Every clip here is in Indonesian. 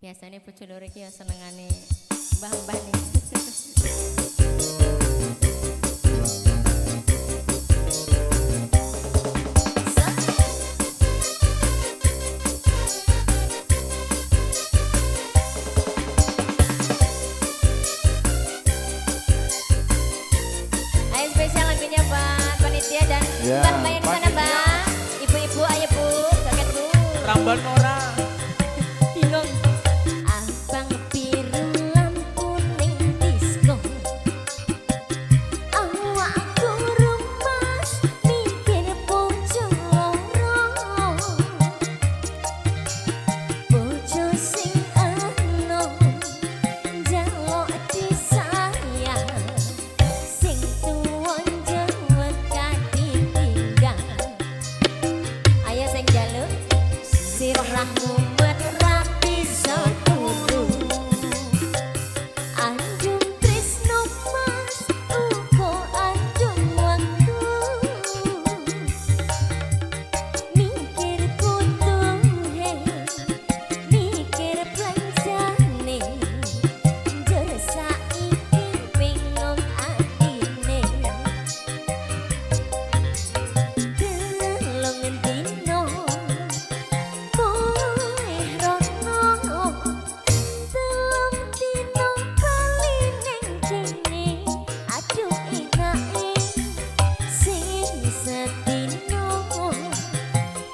Biasanya bojo loro iki ya senengane mbah-mbah nih. Ayo spesial lagunya buat panitia dan mbah-mbah yang di sana, Mbak. Ibu-ibu, ayo Bu, joget Bu. Ramban orang. Bingung. Abang biru lampu ning disco. Awakku remas mikir bojo loro. Bojo sing enom njaluk disayang. Sing tuwon jewet katinggal. Ayo sing njaluk sirahmu rapi saturu. Anjung tresno mas uga anjung waktu. Mikir butuhe, mikir planjane. Njur saiki bingung atine. Delong dino boleh rono. Telung dino kali ning kene. Aduh enake sing sedino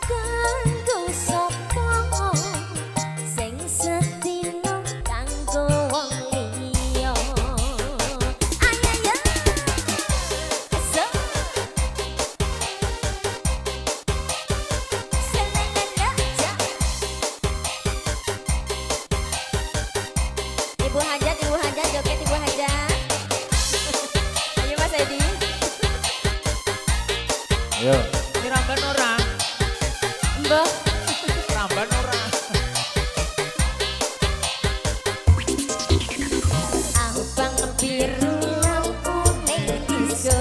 kanggo sapa, sing sedino kanggo wong liya. Ayo so Ibu Hajat, joget Ibu Hajat. Ayo Mas Edi. Ayo. Ini ramban orang. Mbah. Ramban orang. Abang biru lampu ning disco.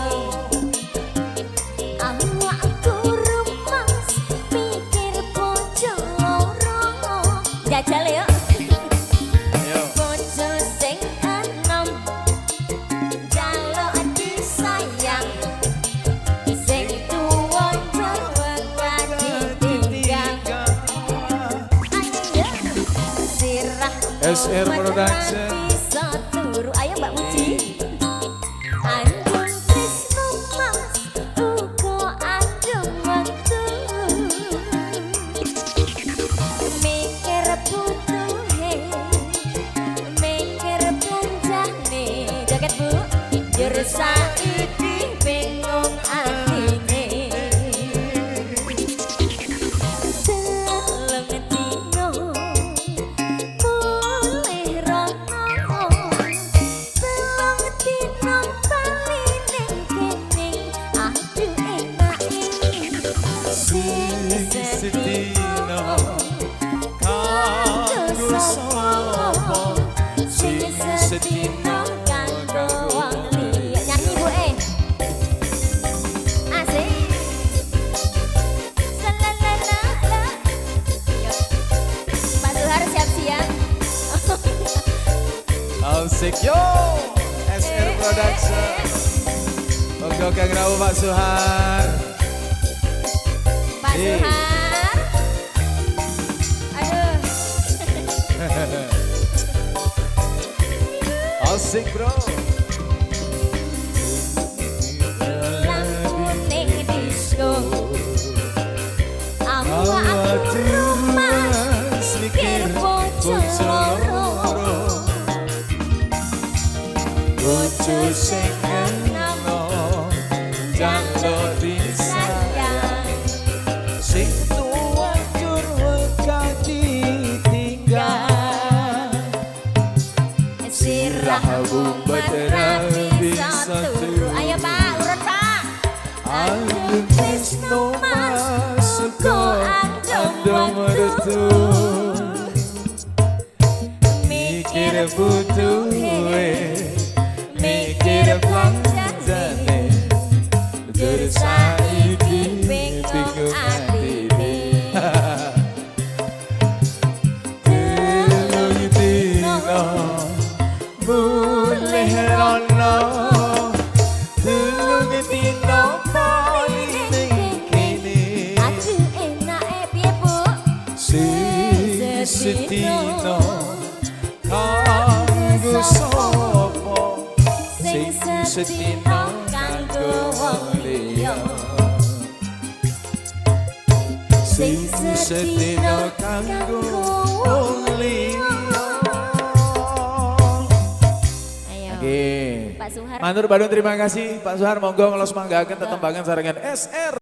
Awakku remas mikir bojo loro. Jajal yuk. Ayo. Bojo sing enom njaluk disayang. Sing tuwa jewet katinggal. Ayo sirah SR Production. bisa turu. Ayo Mbak Muji. Anjung tresno mas uga anjung waktu. Mikir butuhe, mikir planjane. Joget Bu. Jur saiki bingung atine. Telung dino boleh rono. Telung dino kali ning kene. Aduh enake sing sedino kanggo sapa, sing sedino kanggo wong liya. Nyanyi Bu Asik. Salalala. Yuk. Pak Zuhar siap-siap. Asik yo. SR Production. Oke Kang Rawu Pak Suhar. Pak Iya. Zuhar. Aduh. Asik bro. Lampu ning disco. Awakku remas mikir bojo loro. Bojo sing enom njaluk disayang. Sing tuwa jur wekati tinggal. Sirahmu rapi saturu. Ayo Pak, urut Pak. Anjung tresno mas uga anjung waktu. Mikir butuhe, mikir planjane. Jur saiki bingung atine. herono tulung dino paling kene Aduh enake piye Bu? Setino kanggo sapa sing setino kanggo wong liya sing setino kanggo wong liya. Ayo. Oke. Pak Suhar. Matur Badung terima kasih Pak Suhar monggo ngelos manggaken tetembangan sarengan SR